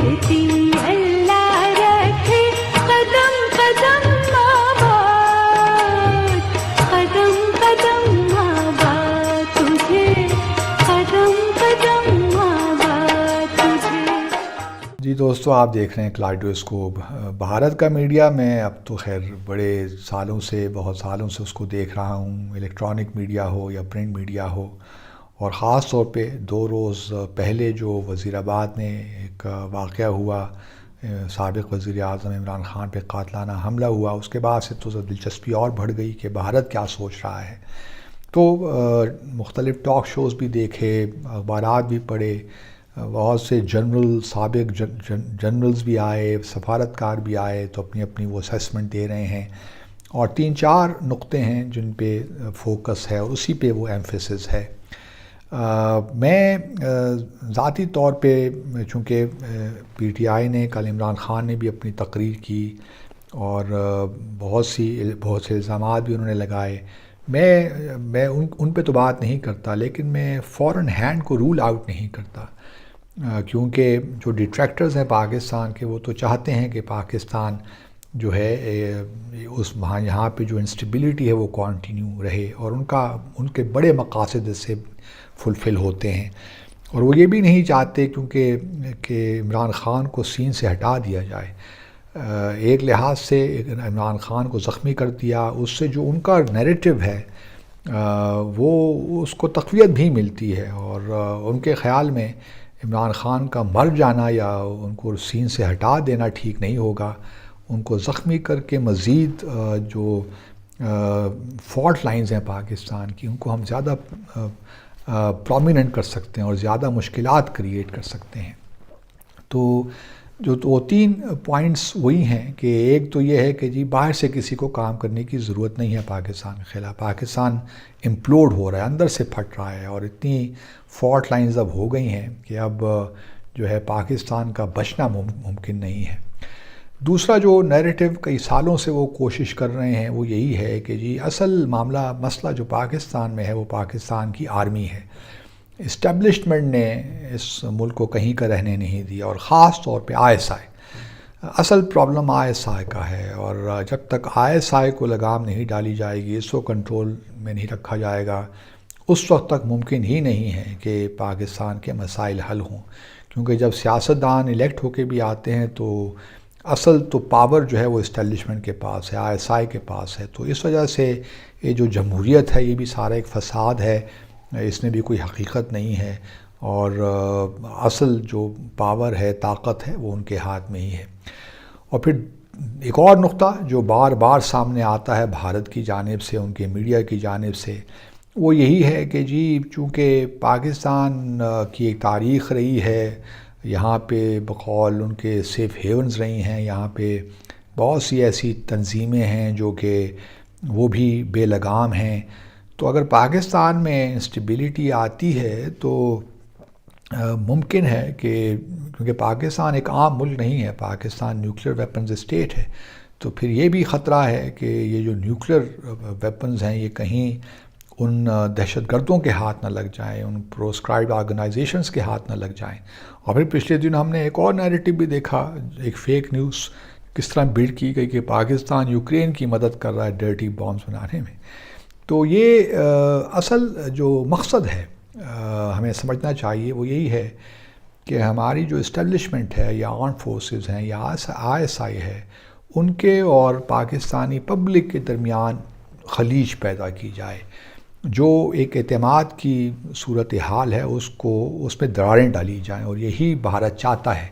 कहती अल्लाह रखे कदम कदम आबाद, कदम कदम आबाद तुझे, कदम कदम आबाद तुझे। जी दोस्तों, आप देख रहे हैं कलाइडोस्कोप। भारत का मीडिया मैं अब तो खैर बड़े सालों से, बहुत सालों से उसको देख रहा हूँ, इलेक्ट्रॉनिक मीडिया हो या प्रिंट मीडिया हो। और ख़ास तौर पे 2 रोज़ पहले जो वज़ीराबाद में एक वाक़या हुआ, साबिक़ वज़ीर आज़म इमरान ख़ान पे कातलाना हमला हुआ, उसके बाद से तो दिलचस्पी और बढ़ गई कि भारत क्या सोच रहा है। तो मुख्तलिफ़ टॉक शोज़ भी देखे, अखबारात भी पढ़े, बहुत से जनरल, साबिक़ जनरल्स भी आए, सफारतकार भी आए, तो अपनी अपनी वो असेसमेंट दे रहे हैं। और 3-4 नुक्ते हैं जिन पे फोकस है और उसी पे वो एम्फेसिस है। मैं ज़ाती तौर पे, चूँकि PTI ने कल, इमरान ख़ान ने भी अपनी तकरीर की और बहुत से इल्ज़ामात भी उन्होंने लगाए। मैं उन पे तो बात नहीं करता, लेकिन मैं फ़ॉरेन हैंड को रूल आउट नहीं करता, क्योंकि जो डिट्रैक्टर्स हैं पाकिस्तान के, वो तो चाहते हैं कि पाकिस्तान जो है उस वहाँ यहाँ पे जो इंस्टेबिलिटी है वो कंटिन्यू रहे, और उनके बड़े मकासद इससे फुलफ़िल होते हैं। और वो ये भी नहीं चाहते कि इमरान ख़ान को सीन से हटा दिया जाए। एक लिहाज से इमरान ख़ान को ज़ख्मी कर दिया, उससे जो उनका नैरेटिव है वो उसको तक़वियत भी मिलती है। और उनके ख़्याल में इमरान ख़ान का मर जाना या उनको सीन से हटा देना ठीक नहीं होगा। उनको ज़ख्मी करके मज़ीद जो फॉल्ट लाइंस हैं पाकिस्तान की, उनको हम ज़्यादा प्रोमिनेंट कर सकते हैं और ज़्यादा मुश्किलात क्रिएट कर सकते हैं। तो जो 3 पॉइंट्स वही हैं कि एक तो ये है कि जी बाहर से किसी को काम करने की ज़रूरत नहीं है पाकिस्तान के ख़िलाफ़। पाकिस्तान इम्प्लोड हो रहा है, अंदर से फट रहा है, और इतनी फॉल्ट लाइंस अब हो गई हैं कि अब जो है पाकिस्तान का बचना मुमकिन नहीं है। दूसरा जो नैरेटिव कई सालों से वो कोशिश कर रहे हैं वो यही है कि जी असल मसला जो पाकिस्तान में है वो पाकिस्तान की आर्मी है। इस्टेब्लिशमेंट ने इस मुल्क को कहीं का रहने नहीं दिया, और ख़ास तौर पे ISI। असल प्रॉब्लम ISI का है, और जब तक ISI को लगाम नहीं डाली जाएगी, इसको कंट्रोल में नहीं रखा जाएगा, उस वक्त तक मुमकिन ही नहीं है कि पाकिस्तान के मसाइल हल हों। क्योंकि जब सियासतदान इलेक्ट होके भी आते हैं तो असल तो पावर जो है वो इस्टेब्लिशमेंट के पास है, ISI के पास है। तो इस वजह से ये जो जमहूरियत है ये भी सारा एक फ़साद है, इसमें भी कोई हकीकत नहीं है, और असल जो पावर है, ताकत है, वो उनके हाथ में ही है। और फिर एक और नुक्ता जो बार बार सामने आता है भारत की जानिब से, उनके मीडिया की जानिब से, वो यही है कि जी चूँकि पाकिस्तान की एक तारीख़ रही है, यहाँ पे बकौल उनके सेफ़ हेवन्स रही हैं, यहाँ पे बहुत सी ऐसी तंजीमें हैं जो कि वो भी बेलगाम हैं। तो अगर पाकिस्तान में इंस्टेबिलिटी आती है तो मुमकिन है कि, क्योंकि पाकिस्तान एक आम मुल्क नहीं है, पाकिस्तान न्यूक्लियर वेपन्स स्टेट है, तो फिर ये भी ख़तरा है कि ये जो न्यूक्लियर वेपन्स हैं ये कहीं उन दहशतगर्दों के हाथ न लग जाएं, उन प्रोस्क्राइब्ड ऑर्गेनाइजेशंस के हाथ न लग जाएं। और फिर पिछले दिन हमने एक और नैरेटिव भी देखा, एक फ़ेक न्यूज़ किस तरह बिल्ड की गई कि पाकिस्तान यूक्रेन की मदद कर रहा है डर्टी बॉम्ब्स बनाने में। तो ये असल जो मकसद है हमें समझना चाहिए वो यही है कि हमारी जो इस्टेब्लिशमेंट है या आर्म्ड फोर्सेस हैं या ISI है, उनके और पाकिस्तानी पब्लिक के दरमियान खलीज पैदा की जाए, जो एक एतमाद की सूरत हाल है उसमें दरारें डाली जाएं। और यही भारत चाहता है,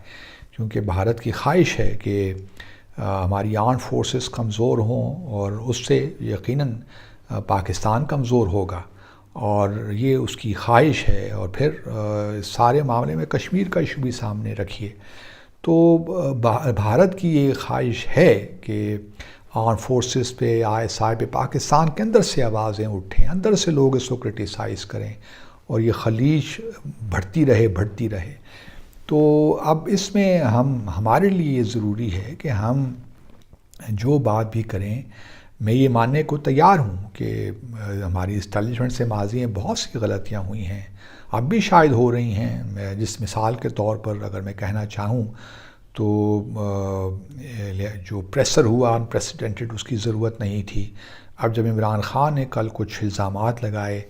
क्योंकि भारत की ख्वाहिश है कि हमारी आर्म्ड फोर्सेस कमज़ोर हों, और उससे यकीनन पाकिस्तान कमज़ोर होगा, और ये उसकी ख्वाहिश है। और फिर सारे मामले में कश्मीर का इशू भी सामने रखिए, तो भारत की ये ख्वाहिश है कि आर्म फोर्सेस पे, ISI पे पाकिस्तान के अंदर से आवाज़ें उठें, अंदर से लोग इसको क्रिटिसाइज़ करें, और ये खलीज बढ़ती रहे। तो अब इसमें हमारे लिए ज़रूरी है कि हम जो बात भी करें, मैं ये मानने को तैयार हूँ कि हमारी इस्टेब्लिशमेंट से माज़ी में बहुत सी गलतियाँ हुई हैं, اب بھی شاید ہو رہی ہیں. جس مثال کے طور پر اگر میں کہنا چاہوں تو جو پریسر ہوا انپریسیڈنٹڈ، اس کی ضرورت نہیں تھی. اب جب عمران خان نے کل کچھ الزامات لگائے،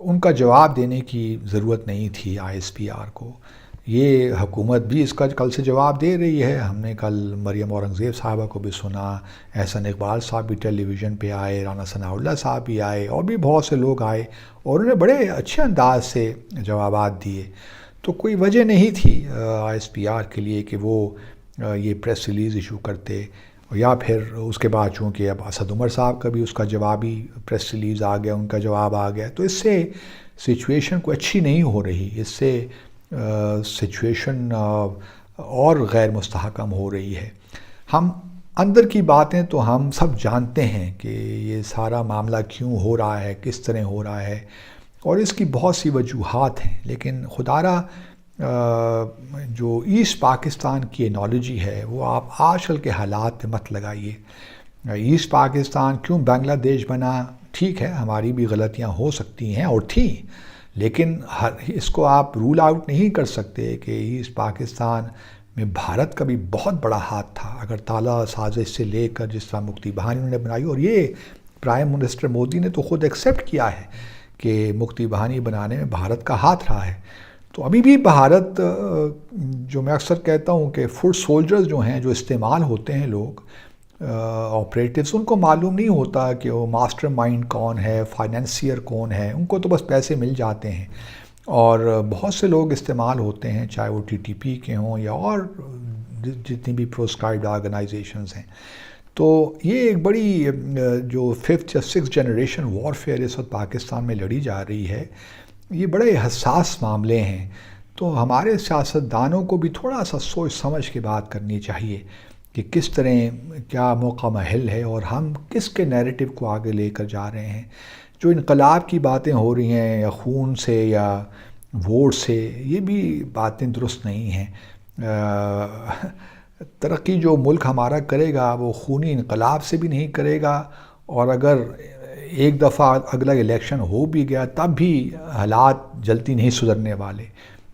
ان کا جواب دینے کی ضرورت نہیں تھی ISPR کو. یہ حکومت بھی اس کا کل سے جواب دے رہی ہے. ہم نے کل مریم اورنگزیب صاحبہ کو بھی سنا، احسن اقبال صاحب بھی ٹیلی ویژن پہ آئے، رانا ثناء اللہ صاحب بھی آئے، اور بھی بہت سے لوگ آئے اور انہوں نے بڑے اچھے انداز سے جوابات دیے. تو کوئی وجہ نہیں تھی ISPR کے لیے کہ وہ یہ پریس ریلیز ایشو کرتے، یا پھر اس کے بعد چونکہ اب اسد عمر صاحب کا بھی اس کا جوابی پریس ریلیز آ گیا، ان کا جواب آ گیا، تو اس سے سچویشن کو اچھی نہیں ہو رہی. اس سے سچویشن اور غیر مستحکم ہو رہی ہے. ہم اندر کی باتیں تو ہم سب جانتے ہیں کہ یہ سارا معاملہ کیوں ہو رہا ہے، کس طرح ہو رہا ہے، اور اس کی بہت سی وجوہات ہیں. لیکن خدارا جو ایسٹ پاکستان کی انالوجی ہے وہ آپ آج کل کے حالات پہ مت لگائیے. ایسٹ پاکستان کیوں بنگلہ دیش بنا، ٹھیک ہے ہماری بھی غلطیاں ہو سکتی ہیں اور تھیں، لیکن اس کو آپ رول آؤٹ نہیں کر سکتے کہ ایسٹ پاکستان میں بھارت کا بھی بہت بڑا ہاتھ تھا. اگر تالا سازش سے لے کر جس طرح مکتی بہانی انہوں نے بنائی، اور یہ پرائم منسٹر مودی نے تو خود ایکسیپٹ کیا ہے کہ مکتی بہانی بنانے میں بھارت کا ہاتھ رہا ہے. تو ابھی بھی بھارت، جو میں اکثر کہتا ہوں کہ فوڈ سولجرز جو ہیں، جو استعمال ہوتے ہیں لوگ آپریٹیوز، ان کو معلوم نہیں ہوتا کہ وہ ماسٹر مائنڈ کون ہے، فائنینسیئر کون ہے. ان کو تو بس پیسے مل جاتے ہیں، اور بہت سے لوگ استعمال ہوتے ہیں، چاہے وہ TTP کے ہوں یا اور جتنی بھی پروسکرائبڈ آرگنائزیشنز ہیں. تو یہ ایک بڑی جو 5th یا 6th جنریشن وارفیئر اس وقت پاکستان میں لڑی جا رہی ہے. یہ بڑے حساس معاملے ہیں. تو ہمارے سیاستدانوں کو بھی تھوڑا سا سوچ سمجھ کے بات کرنی چاہیے کہ کس طرح کیا موقع محل ہے اور ہم کس کے نیریٹو کو آگے لے کر جا رہے ہیں. جو انقلاب کی باتیں ہو رہی ہیں یا خون سے یا ووٹ سے، یہ بھی باتیں درست نہیں ہیں. ترقی جو ملک ہمارا کرے گا وہ خونی انقلاب سے بھی نہیں کرے گا، اور اگر ایک دفعہ اگلا الیکشن ہو بھی گیا تب بھی حالات جلدی نہیں سدھرنے والے.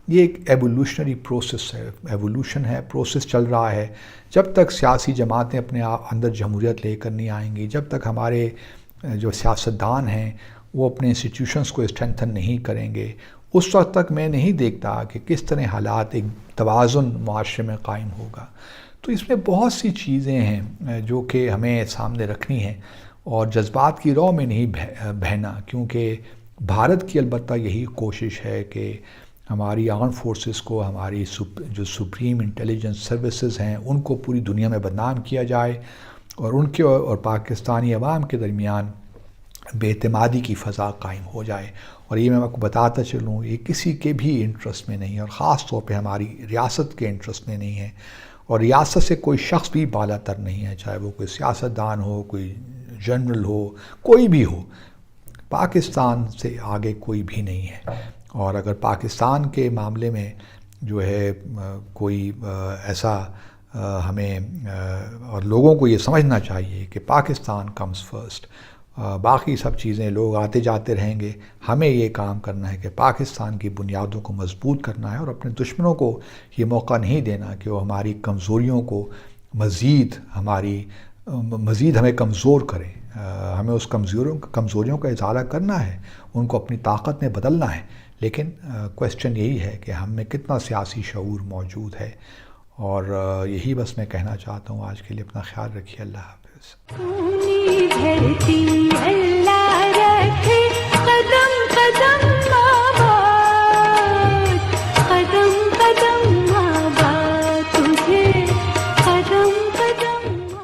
یہ ایک ایوولوشنری پروسیس ہے، ایوولوشن ہے، پروسیس چل رہا ہے. جب تک سیاسی جماعتیں اپنے اندر جمہوریت لے کر نہیں آئیں گی، جب تک ہمارے جو سیاستدان ہیں وہ اپنے انسٹیٹیوشنز کو اسٹرینتھن نہیں کریں گے، اس وقت تک میں نہیں دیکھتا کہ کس طرح حالات ایک توازن معاشرے میں قائم ہوگا. تو اس میں بہت سی چیزیں ہیں جو کہ ہمیں سامنے رکھنی ہیں، اور جذبات کی رو میں نہیں بہنا، کیونکہ بھارت کی البتہ یہی کوشش ہے کہ ہماری آرم فورسز کو، ہماری جو سپریم انٹیلیجنس سروسز ہیں، ان کو پوری دنیا میں بدنام کیا جائے، اور ان کے اور پاکستانی عوام کے درمیان بے اعتمادی کی فضا قائم ہو جائے. اور یہ میں آپ کو بتاتا چلوں، یہ کسی کے بھی انٹرسٹ میں نہیں ہے، اور خاص طور پہ ہماری ریاست کے انٹرسٹ میں نہیں ہے. اور ریاست سے کوئی شخص بھی بالا تر نہیں ہے، چاہے وہ کوئی سیاستدان ہو، کوئی جنرل ہو، کوئی بھی ہو. پاکستان سے آگے کوئی بھی نہیں ہے. اور اگر پاکستان کے معاملے میں جو ہے کوئی ایسا ہمیں اور لوگوں کو یہ سمجھنا چاہیے کہ پاکستان کمز فرسٹ، باقی سب چیزیں لوگ آتے جاتے رہیں گے. ہمیں یہ کام کرنا ہے کہ پاکستان کی بنیادوں کو مضبوط کرنا ہے، اور اپنے دشمنوں کو یہ موقع نہیں دینا کہ وہ ہماری کمزوریوں کو مزید ہمیں کمزور کریں. ہمیں اس کمزوریوں کا اظہار کرنا ہے، ان کو اپنی طاقت میں بدلنا ہے. لیکن کویسچن یہی ہے کہ ہم میں کتنا سیاسی شعور موجود ہے. اور یہی بس میں کہنا چاہتا ہوں. آج کے لیے اپنا خیال رکھیے. اللہ حافظ.